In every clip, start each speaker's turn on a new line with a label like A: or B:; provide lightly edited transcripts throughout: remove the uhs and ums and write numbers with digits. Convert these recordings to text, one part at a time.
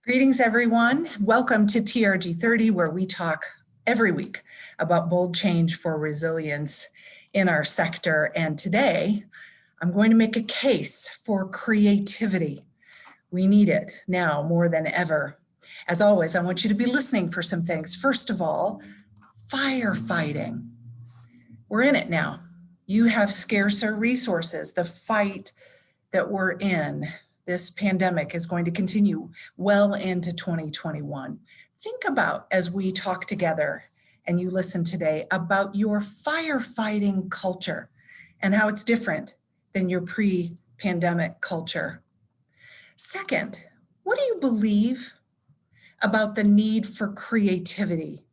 A: Greetings, everyone. Welcome to TRG 30, where we talk every week about bold change for resilience in our sector. And today, I'm going to make a case for creativity. We need it now more than ever. As always, I want you to be listening for some things. First of all, firefighting. We're in it now. You have scarcer resources. The fight that we're in, this pandemic, is going to continue well into 2021. Think about, as we talk together and you listen today, about your firefighting culture and how it's different than your pre-pandemic culture. Second, what do you believe about the need for creativity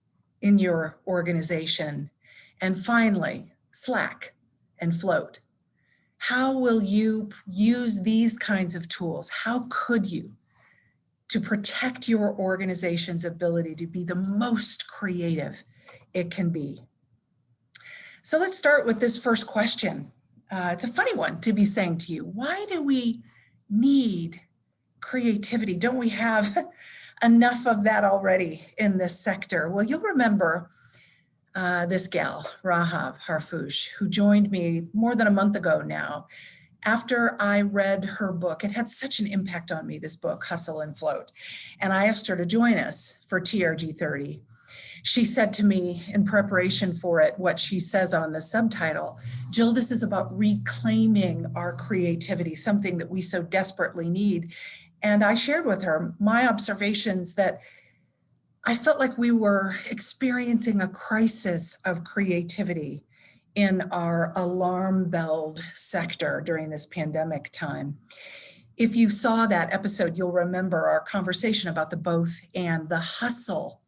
A: in your organization? And finally, slack and float. How will you use these kinds of tools? How could you, to protect your organization's ability to be the most creative it can be? So let's start with this first question. It's a funny one to be saying to you. Why do we need creativity? Don't we have enough of that already in this sector? Well, you'll remember this gal, Rahaf Harfoush, who joined me more than a month ago now. After I read her book, it had such an impact on me, this book, Hustle and Float. And I asked her to join us for TRG 30. She said to me in preparation for it, what she says on the subtitle, Jill, this is about reclaiming our creativity, something that we so desperately need. And I shared with her my observations that I felt like we were experiencing a crisis of creativity in our alarm-belled sector during this pandemic time. If you saw that episode, you'll remember our conversation about the both and, the hustle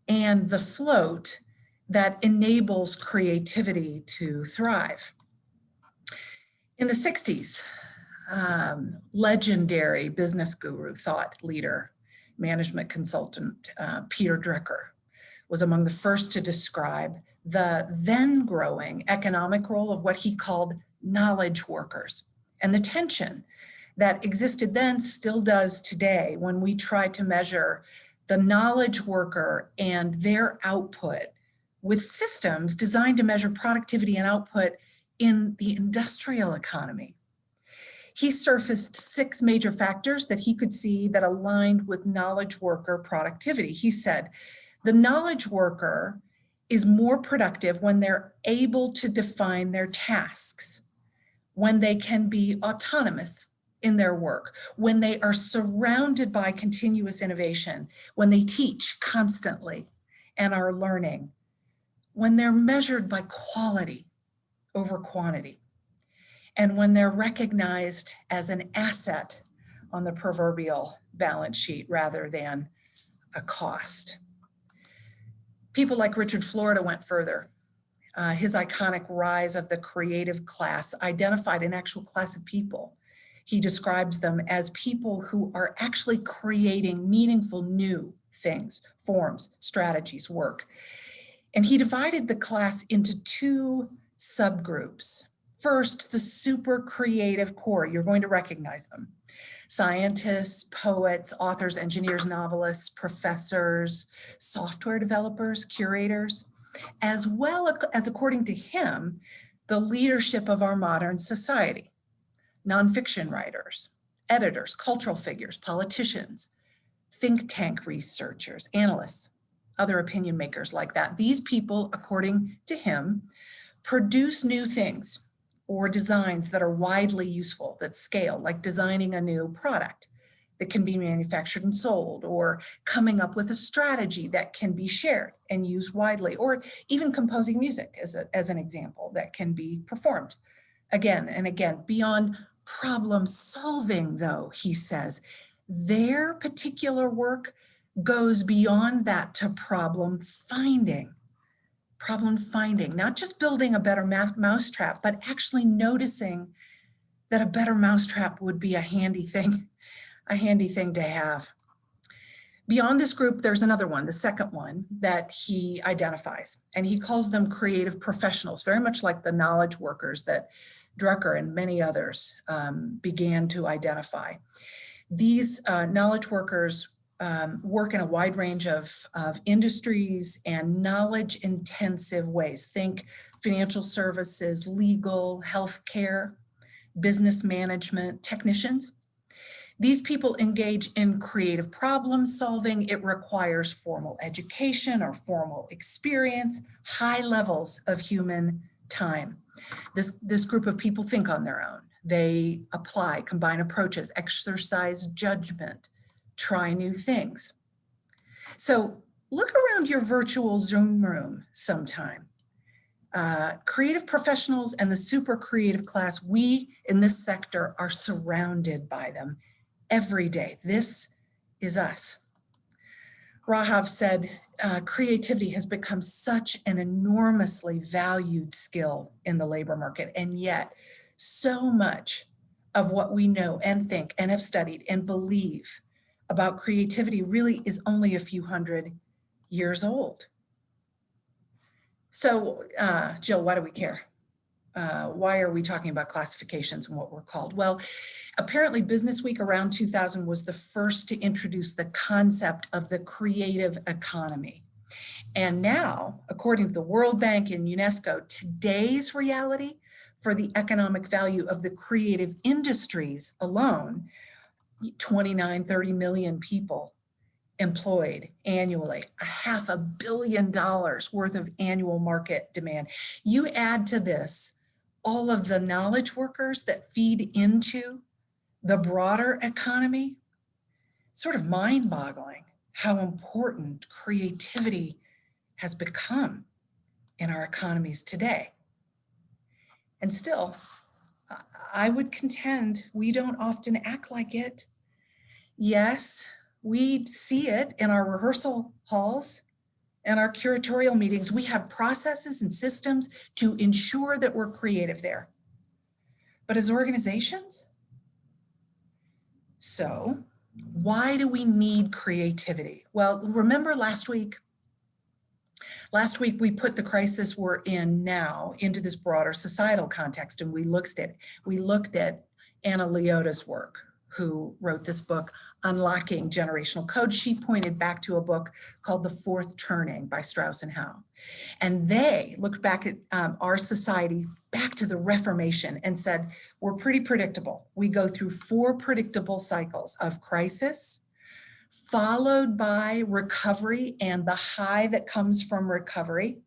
A: and the float that enables creativity to thrive. In the 60s, legendary business guru, thought leader, management consultant Peter Drucker was among the first to describe the then growing economic role of what he called knowledge workers, and the tension that existed then still does today when we try to measure the knowledge worker and their output with systems designed to measure productivity and output in the industrial economy. He surfaced 6 major factors that he could see that aligned with knowledge worker productivity. He said, the knowledge worker is more productive when they're able to define their tasks, when they can be autonomous in their work, when they are surrounded by continuous innovation, when they teach constantly and are learning, when they're measured by quality over quantity, and when they're recognized as an asset on the proverbial balance sheet rather than a cost. People like Richard Florida went further. His iconic Rise of the Creative Class identified an actual class of people. He describes them as people who are actually creating meaningful new things, forms, strategies, work. And he divided the class into 2 subgroups. First, the super creative core, you're going to recognize them. Scientists, poets, authors, engineers, novelists, professors, software developers, curators, as well as, according to him, the leadership of our modern society. Nonfiction writers, editors, cultural figures, politicians, think tank researchers, analysts, other opinion makers like that. These people, according to him, produce new things or designs that are widely useful, that scale, like designing a new product that can be manufactured and sold, or coming up with a strategy that can be shared and used widely, or even composing music as an example that can be performed again and again. Beyond problem solving, though, he says, their particular work goes beyond that to problem finding, not just building a better mousetrap, but actually noticing that a better mousetrap would be a handy thing to have. Beyond this group, there's another one, the second one that he identifies, and he calls them creative professionals, very much like the knowledge workers that Drucker and many others began to identify. These knowledge workers work in a wide range of industries and knowledge-intensive ways. Think financial services, legal, healthcare, business management, technicians. These people engage in creative problem solving. It requires formal education or formal experience, high levels of human time. This group of people think on their own. They apply, combine approaches, exercise judgment, try new things. So look around your virtual Zoom room sometime. Creative professionals and the super creative class, we in this sector are surrounded by them every day. This is us. Rahaf said, creativity has become such an enormously valued skill in the labor market, and yet so much of what we know and think and have studied and believe about creativity really is only a few hundred years old. So, Jill, why do we care? Why are we talking about classifications and what we're called? Well, apparently Business Week around 2000 was the first to introduce the concept of the creative economy. And now, according to the World Bank and UNESCO, today's reality for the economic value of the creative industries alone, 30 million people employed annually, $500 million worth of annual market demand. You add to this all of the knowledge workers that feed into the broader economy, sort of mind-boggling how important creativity has become in our economies today. And still, I would contend we don't often act like it. Yes, we see it in our rehearsal halls and our curatorial meetings. We have processes and systems to ensure that we're creative there. But as organizations, so why do we need creativity? Well, remember last week we put the crisis we're in now into this broader societal context, and we looked at Anna Leota's work, who wrote this book, Unlocking Generational Code. She pointed back to a book called The Fourth Turning by Strauss and Howe. And they looked back at our society back to the Reformation and said, we're pretty predictable. We go through 4 predictable cycles of crisis, followed by recovery and the high that comes from recovery,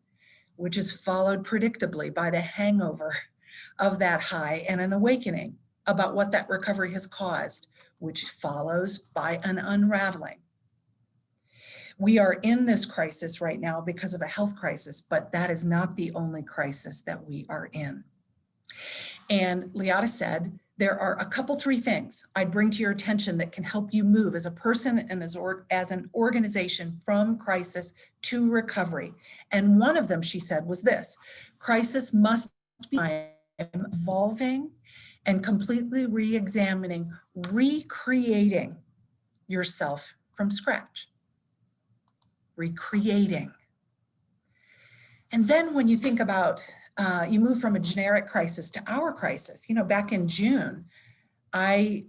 A: which is followed predictably by the hangover of that high and an awakening about what that recovery has caused, which follows by an unraveling. We are in this crisis right now because of a health crisis, but that is not the only crisis that we are in. And Leota said, there are a couple, 3 things I'd bring to your attention that can help you move as a person and as an organization from crisis to recovery. And one of them, she said, was this: crisis must be evolving and completely re-examining, recreating yourself from scratch. Recreating. And then when you think about, you move from a generic crisis to our crisis. You know, back in June, I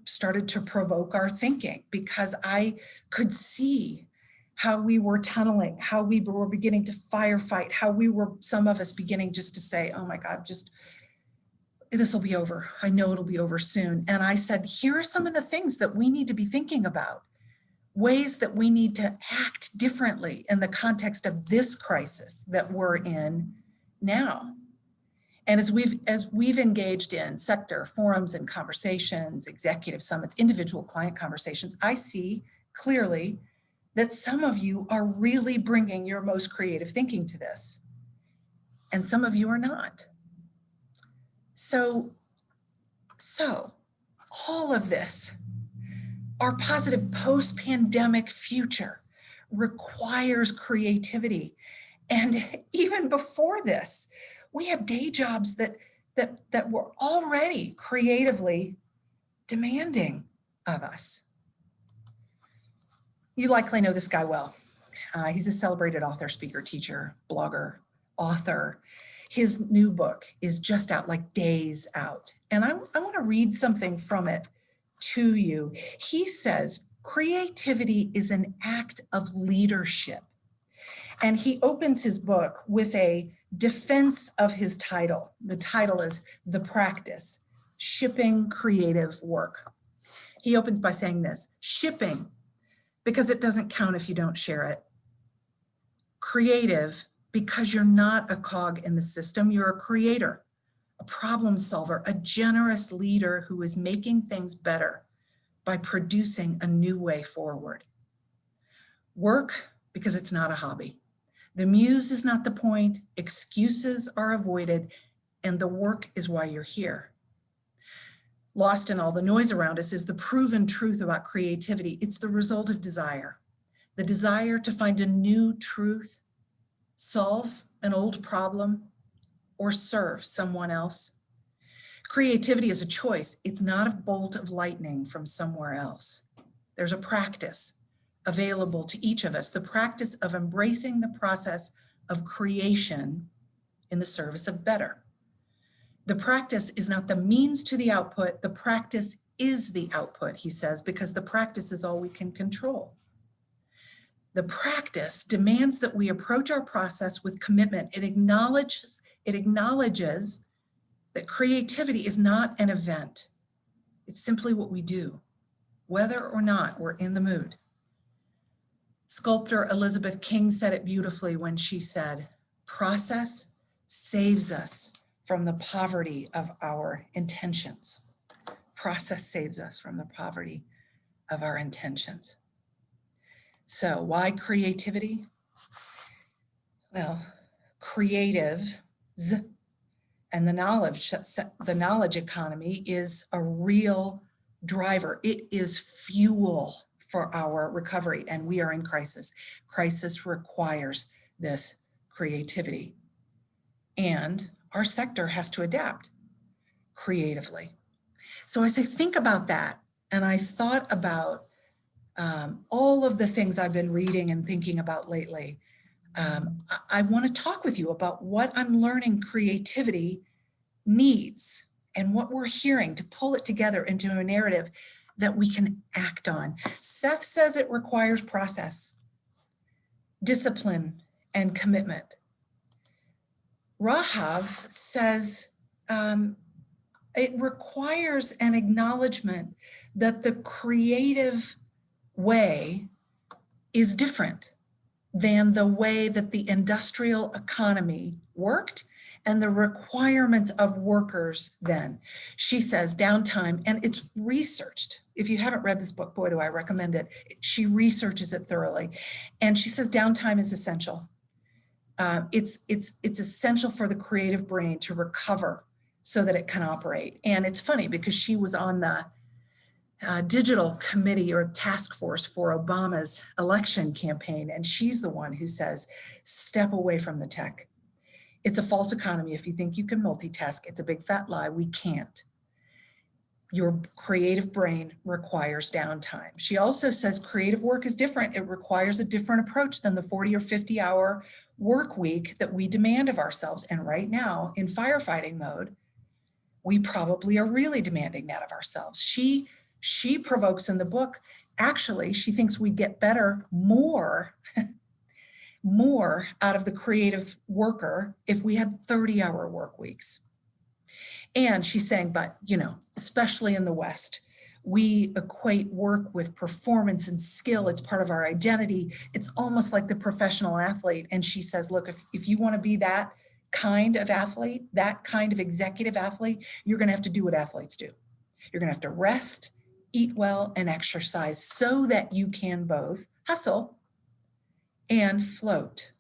A: started to provoke our thinking because I could see how we were tunneling, how we were beginning to firefight, how we were, some of us beginning just to say, oh my God, just, this will be over. I know it'll be over soon. And I said, here are some of the things that we need to be thinking about, ways that we need to act differently in the context of this crisis that we're in now. And as we've engaged in sector forums and conversations, executive summits, individual client conversations, I see clearly that some of you are really bringing your most creative thinking to this, and some of you are not. So all of this, our positive post-pandemic future requires creativity. And even before this, we had day jobs that were already creatively demanding of us. You likely know this guy well. He's a celebrated author, speaker, teacher, blogger, author. His new book is just out, like days out. And I want to read something from it to you. He says creativity is an act of leadership. And he opens his book with a defense of his title. The title is The Practice, Shipping Creative Work. He opens by saying this: shipping, because it doesn't count if you don't share it. Creative, because you're not a cog in the system, you're a creator, a problem solver, a generous leader who is making things better by producing a new way forward. Work, because it's not a hobby. The muse is not the point, excuses are avoided, and the work is why you're here. Lost in all the noise around us is the proven truth about creativity. It's the result of desire. The desire to find a new truth, solve an old problem, or serve someone else. Creativity is a choice. It's not a bolt of lightning from somewhere else. There's a practice available to each of us, the practice of embracing the process of creation in the service of better. The practice is not the means to the output, the practice is the output, he says, because the practice is all we can control. The practice demands that we approach our process with commitment. It acknowledges that creativity is not an event. It's simply what we do, whether or not we're in the mood. Sculptor Elizabeth King said it beautifully when she said, "Process saves us from the poverty of our intentions." Process saves us from the poverty of our intentions. So why creativity? Well, creatives and the knowledge economy is a real driver. It is fuel for our recovery, and we are in crisis. Crisis requires this creativity. And our sector has to adapt creatively. So as I think about that, and I thought about all of the things I've been reading and thinking about lately, I want to talk with you about what I'm learning creativity needs and what we're hearing to pull it together into a narrative that we can act on. Seth says it requires process, discipline, and commitment. Rahaf says it requires an acknowledgement that the creative way is different than the way that the industrial economy worked and the requirements of workers then. She says downtime, and it's researched. If you haven't read this book, boy, do I recommend it. She researches it thoroughly. And she says downtime is essential. It's essential for the creative brain to recover so that it can operate. And it's funny because she was on the digital committee or task force for Obama's election campaign. And she's the one who says, step away from the tech. It's a false economy. If you think you can multitask, it's a big fat lie. We can't. Your creative brain requires downtime. She also says creative work is different. It requires a different approach than the 40 or 50 hour work week that we demand of ourselves. And right now in firefighting mode, we probably are really demanding that of ourselves. She provokes in the book, actually, she thinks we'd get better, more out of the creative worker if we had 30-hour work weeks. And she's saying, but, especially in the West, we equate work with performance and skill. It's part of our identity. It's almost like the professional athlete. And she says, look, if you want to be that kind of athlete, that kind of executive athlete, you're going to have to do what athletes do. You're going to have to rest, eat well, and exercise so that you can both hustle and float.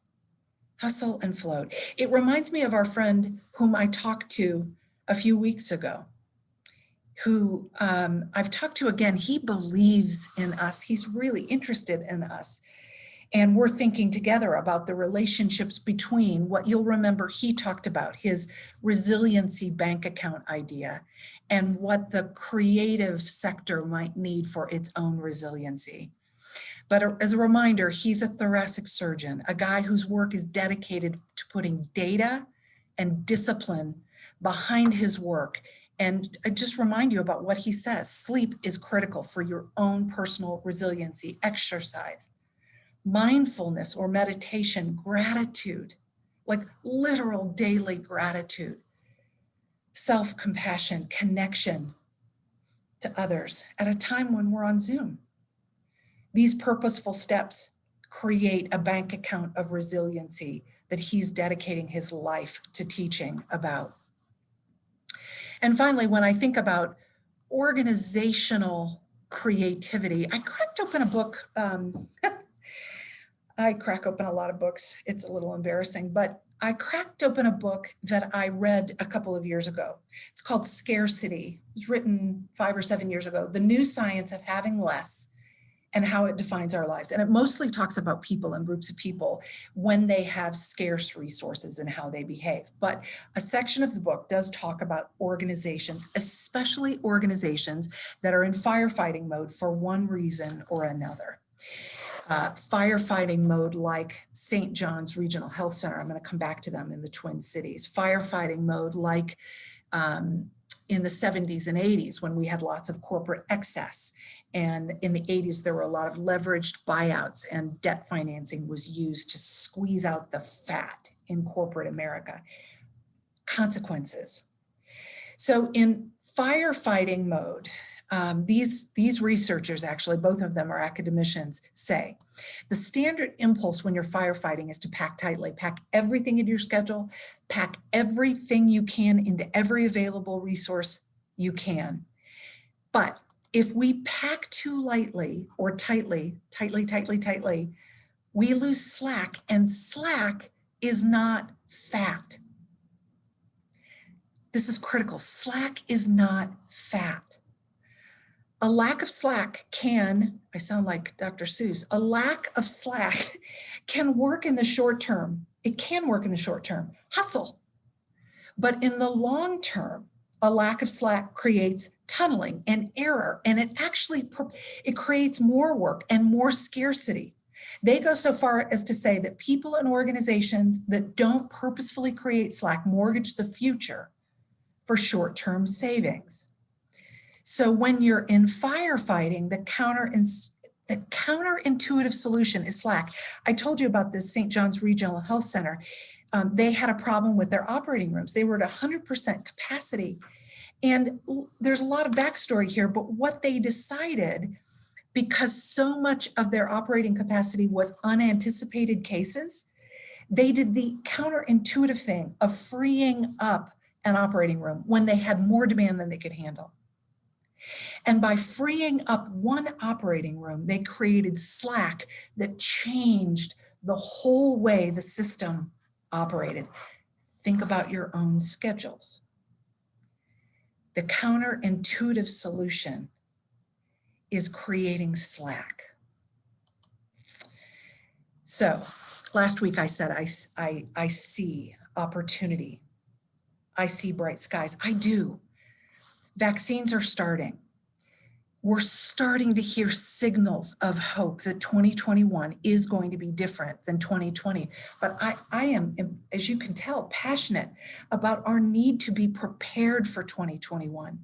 A: Hustle and float. It reminds me of our friend whom I talked to a few weeks ago, who I've talked to again. He believes in us. He's really interested in us. And we're thinking together about the relationships between what you'll remember he talked about, his resiliency bank account idea, and what the creative sector might need for its own resiliency. But as a reminder, he's a thoracic surgeon, a guy whose work is dedicated to putting data and discipline behind his work And I just remind you about what he says. Sleep is critical for your own personal resiliency. Exercise, mindfulness or meditation, gratitude, like literal daily gratitude, self-compassion, connection to others at a time when we're on Zoom. These purposeful steps create a bank account of resiliency that he's dedicating his life to teaching about. And finally, when I think about organizational creativity, I cracked open a book. I crack open a lot of books. It's a little embarrassing, but I cracked open a book that I read a couple of years ago. It's called Scarcity. It was written 5 or 7 years ago, The New Science of Having Less and How It Defines Our Lives. And it mostly talks about people and groups of people when they have scarce resources and how they behave. But a section of the book does talk about organizations, especially organizations that are in firefighting mode for one reason or another. Firefighting mode like St. John's Regional Health Center. I'm going to come back to them in the Twin Cities. Firefighting mode like in the 70s and 80s when we had lots of corporate excess. And in the 80s, there were a lot of leveraged buyouts and debt financing was used to squeeze out the fat in corporate America. Consequences. So in firefighting mode, these researchers, actually, both of them are academicians, say the standard impulse when you're firefighting is to pack tightly, pack everything into your schedule, pack everything you can into every available resource you can. But if we pack too lightly or tightly, we lose slack, and slack is not fat. This is critical. Slack is not fat. A lack of slack can, I sound like Dr. Seuss, a lack of slack can work in the short term. It can work in the short term, hustle. But in the long term, a lack of slack creates tunneling and error, and it creates more work and more scarcity. They go so far as to say that people and organizations that don't purposefully create slack mortgage the future for short-term savings. So when you're in firefighting, the counterintuitive solution is slack. I told you about this St. John's Regional Health Center. They had a problem with their operating rooms. They were at 100% capacity. And there's a lot of backstory here, but what they decided, because so much of their operating capacity was unanticipated cases, they did the counterintuitive thing of freeing up an operating room when they had more demand than they could handle. And by freeing up one operating room, they created slack that changed the whole way the system operated. Think about your own schedules. The counterintuitive solution is creating slack. So last week I said, I see opportunity. I see bright skies. I do. Vaccines are starting. We're starting to hear signals of hope that 2021 is going to be different than 2020. But I am, as you can tell, passionate about our need to be prepared for 2021.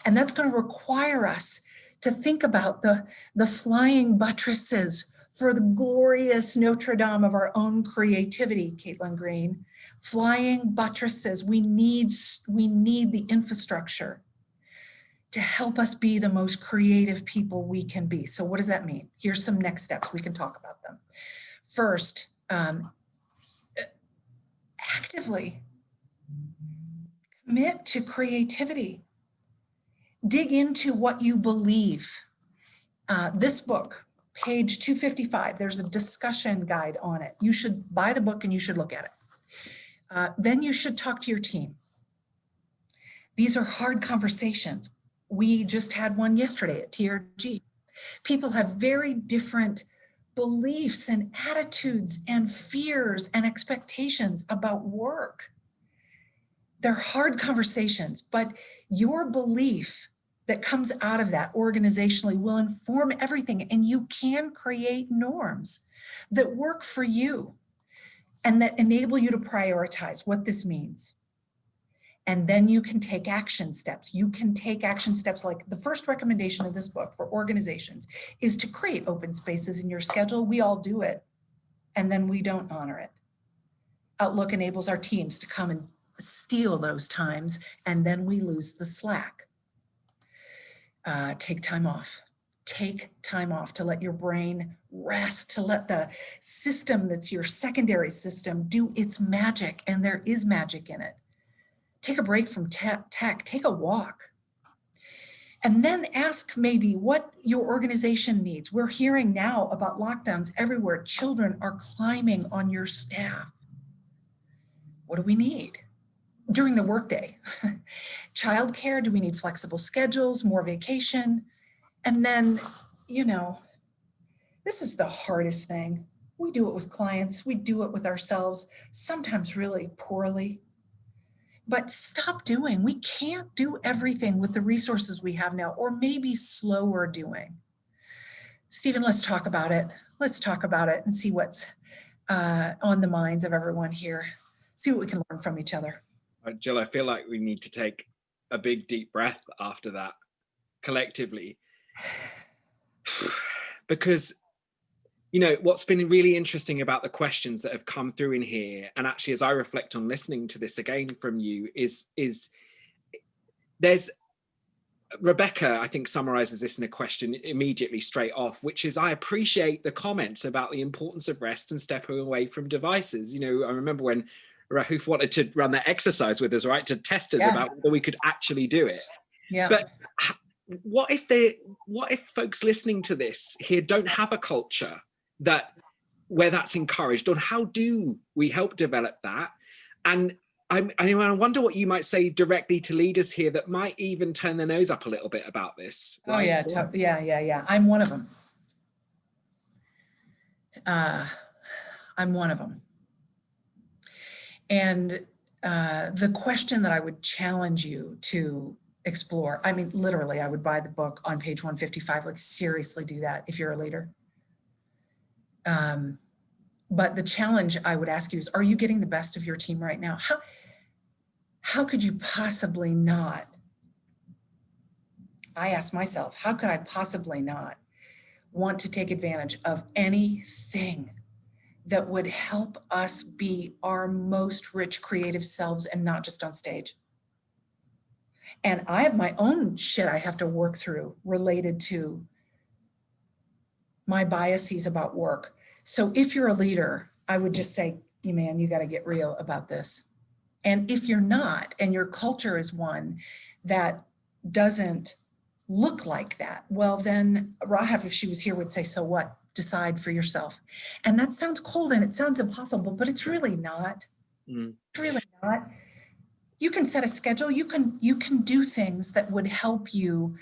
A: And that's going to require us to think about the flying buttresses for the glorious Notre Dame of our own creativity, Caitlin Green. Flying buttresses. We need the infrastructure to help us be the most creative people we can be. So what does that mean? Here's some next steps. We can talk about them. First, actively commit to creativity. Dig into what you believe. This book, page 255, there's a discussion guide on it. You should buy the book and you should look at it. Then you should talk to your team. These are hard conversations. We just had one yesterday at TRG. People have very different beliefs and attitudes and fears and expectations about work. They're hard conversations, but your belief that comes out of that organizationally will inform everything, and you can create norms that work for you and that enable you to prioritize what this means. And then you can take action steps. You can take action steps like the first recommendation of this book for organizations is to create open spaces in your schedule. We all do it, and then we don't honor it. Outlook enables our teams to come and steal those times, and then we lose the slack. Take time off. Take time off to let your brain rest, to let the system that's your secondary system do its magic, and there is magic in it. Take a break from tech, take a walk. And then ask maybe what your organization needs. We're hearing now about lockdowns everywhere. Children are climbing on your staff. What do we need during the workday? Childcare, do we need flexible schedules, more vacation? And then, you know, this is the hardest thing. We do it with clients, we do it with ourselves, sometimes really poorly. But stop doing. We can't do everything with the resources we have now, or maybe slower doing. Stephen, let's talk about it. Let's talk about it and see what's on the minds of everyone here. See what we can learn from each other.
B: Jill, I feel like we need to take a big deep breath after that collectively. Because, you know, what's been really interesting about the questions that have come through in here, and actually as I reflect on listening to this again from you, is there's, Rebecca, I think, summarizes this in a question immediately straight off, which is, I appreciate the comments about the importance of rest and stepping away from devices. You know, I remember when Rahaf wanted to run that exercise with us, right, to test us about whether we could actually do it.
A: Yeah.
B: But what if folks listening to this here don't have a culture where that's encouraged? Or how do we help develop that? And I wonder what you might say directly to leaders here that might even turn their nose up a little bit about this.
A: Right? Oh yeah. I'm one of them. I'm one of them. And the question that I would challenge you to explore, I mean, literally, I would buy the book on page 155, like seriously do that if you're a leader. But the challenge I would ask you is, are you getting the best of your team right now? How could you possibly not? I ask myself, how could I possibly not want to take advantage of anything that would help us be our most rich creative selves and not just on stage? And I have my own shit I have to work through related to my biases about work. So if you're a leader, I would just say, man, you got to get real about this. And if you're not, and your culture is one that doesn't look like that, well, then Rahaf, if she was here, would say, so what? Decide for yourself. And that sounds cold and it sounds impossible, but it's really not. It's really not. You can set a schedule. You can do things that would help you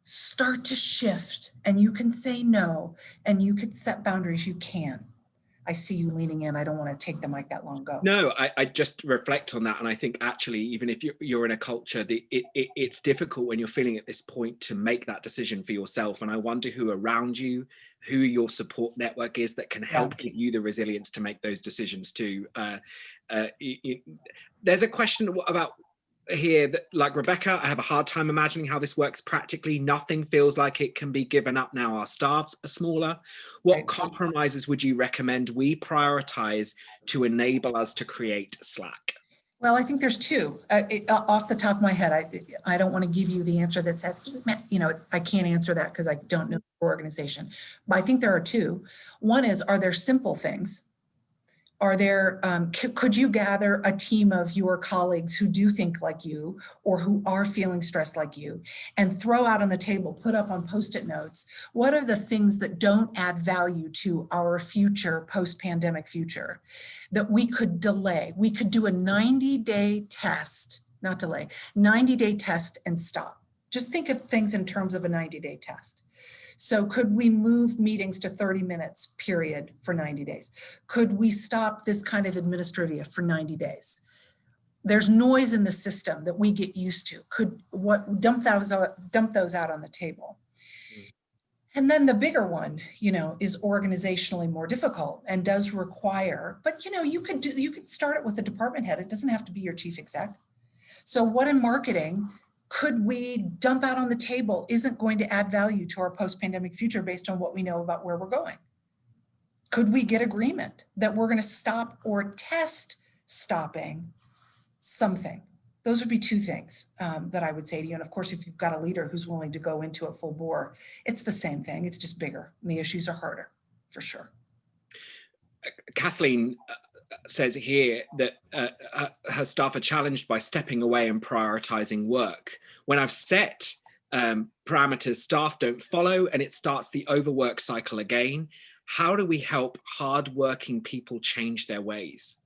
A: start to shift, and you can say no, and you could set boundaries. You can. I see you leaning in. I don't want to take the mic that long ago.
B: No, I just reflect on that. And I think actually, even if you're in a culture, it's difficult when you're feeling at this point to make that decision for yourself. And I wonder who around you, who your support network is that can help give you the resilience to make those decisions too. There's a question about here that, like Rebecca, I have a hard time imagining how this works practically. Nothing feels like it can be given up now. Our staffs are smaller. What compromises would you recommend we prioritize to enable us to create slack?
A: Well, I think there's two. Off the top of my head, I don't want to give you the answer that says, you know, I can't answer that because I don't know your organization. But I think there are two. One is, are there simple things? Are there, could you gather a team of your colleagues who do think like you or who are feeling stressed like you and throw out on the table, put up on Post-it notes, what are the things that don't add value to our future, post-pandemic future that we could delay? We could do a 90-day test, not delay, 90-day test and stop. Just think of things in terms of a 90-day test. So could we move meetings to 30 minutes period for 90 days? Could we stop this kind of administrivia for 90 days? There's noise in the system that we get used to. Could dump those out on the table? And then the bigger one, you know, is organizationally more difficult and does require, but you know, you could start it with a department head. It doesn't have to be your chief exec. So what in marketing could we dump out on the table isn't going to add value to our post-pandemic future based on what we know about where we're going? Could we get agreement that we're going to stop or test stopping something? Those would be two things that I would say to you. And of course, if you've got a leader who's willing to go into it full bore, it's the same thing. It's just bigger and the issues are harder, for sure.
B: Kathleen says here that her staff are challenged by stepping away and prioritizing work. When I've set parameters, staff don't follow, and it starts the overwork cycle again. How do we help hardworking people change their ways?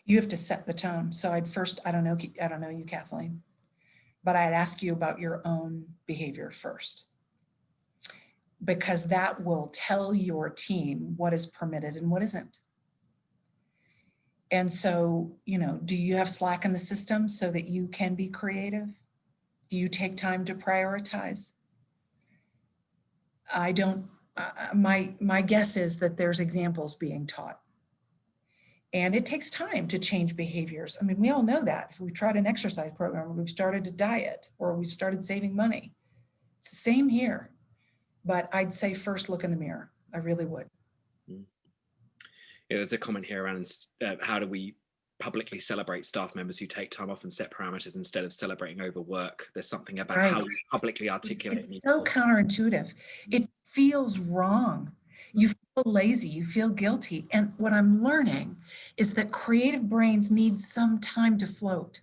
A: You have to set the tone. So I'd first, I don't know you, Kathleen, but I'd ask you about your own behavior first, because that will tell your team what is permitted and what isn't. And so, you know, do you have slack in the system so that you can be creative? Do you take time to prioritize? I don't, my guess is that there's examples being taught. And it takes time to change behaviors. I mean, we all know that. If we've tried an exercise program, or we've started a diet, or we've started saving money, it's the same here. But I'd say first look in the mirror. I really would.
B: Yeah, there's a comment here around how do we publicly celebrate staff members who take time off and set parameters instead of celebrating overwork. There's something about how you publicly articulate.
A: It's so counterintuitive. It feels wrong. You feel lazy, you feel guilty. And what I'm learning is that creative brains need some time to float.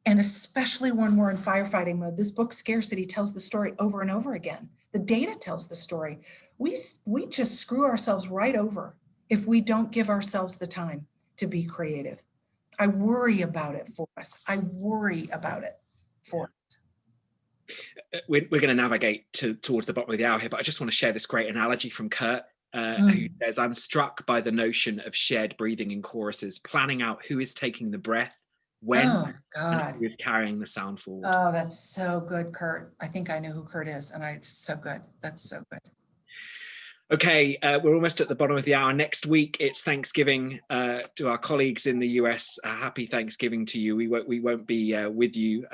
A: And especially when we're in firefighting mode, this book Scarcity tells the story over and over again. The data tells the story. We just screw ourselves right over if we don't give ourselves the time to be creative. I worry about it for us. I worry about it for us.
B: We're going to navigate towards the bottom of the hour here, but I just want to share this great analogy from Kurt, who says, I'm struck by the notion of shared breathing in choruses, planning out who is taking the breath, when, and who is carrying the sound forward.
A: Oh, that's so good, Kurt. I think I know who Kurt is, and it's so good. That's so good.
B: Okay, we're almost at the bottom of the hour. Next week, it's Thanksgiving. To our colleagues in the US, happy Thanksgiving to you. We won't be with you.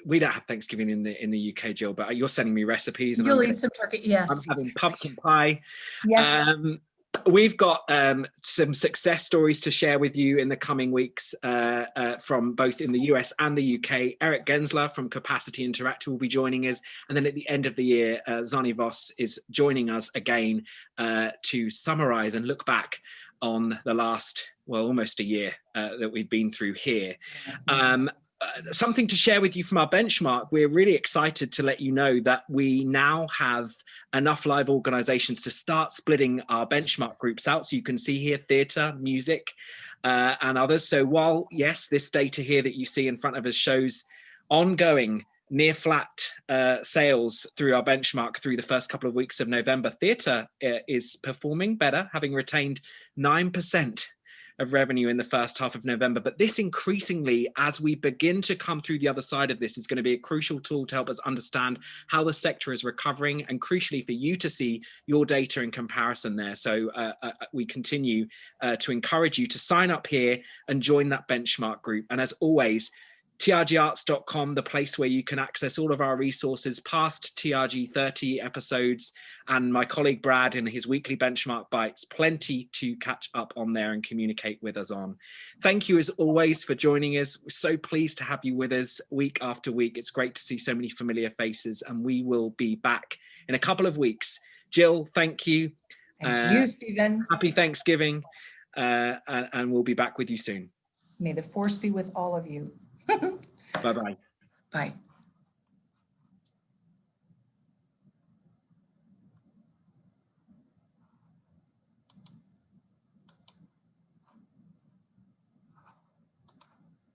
B: We don't have Thanksgiving in the UK, Jill, but you're sending me recipes. And
A: you'll eat some turkey, yes.
B: I'm having pumpkin pie.
A: Yes.
B: We've got some success stories to share with you in the coming weeks from both in the US and the UK. Eric Gensler from Capacity Interactive will be joining us. And then at the end of the year, Zani Voss is joining us again to summarize and look back on the last, well, almost a year that we've been through here. Something to share with you from our benchmark. We're really excited to let you know that we now have enough live organizations to start splitting our benchmark groups out. So you can see here theatre, music, and others. So while, yes, this data here that you see in front of us shows ongoing near flat sales through our benchmark through the first couple of weeks of November, theatre is performing better, having retained 9% of revenue in the first half of November. But this increasingly, as we begin to come through the other side of this, is going to be a crucial tool to help us understand how the sector is recovering, and crucially for you to see your data in comparison there. So we continue to encourage you to sign up here and join that benchmark group. And as always, trgarts.com, the place where you can access all of our resources, past TRG 30 episodes, and my colleague Brad in his weekly benchmark bites, plenty to catch up on there and communicate with us on. Thank you as always for joining us. We're so pleased to have you with us week after week. It's great to see so many familiar faces, and we will be back in a couple of weeks. Jill, thank you.
A: Thank you, Stephen.
B: Happy Thanksgiving, and we'll be back with you soon.
A: May the force be with all of you.
B: Bye-bye.
A: Bye.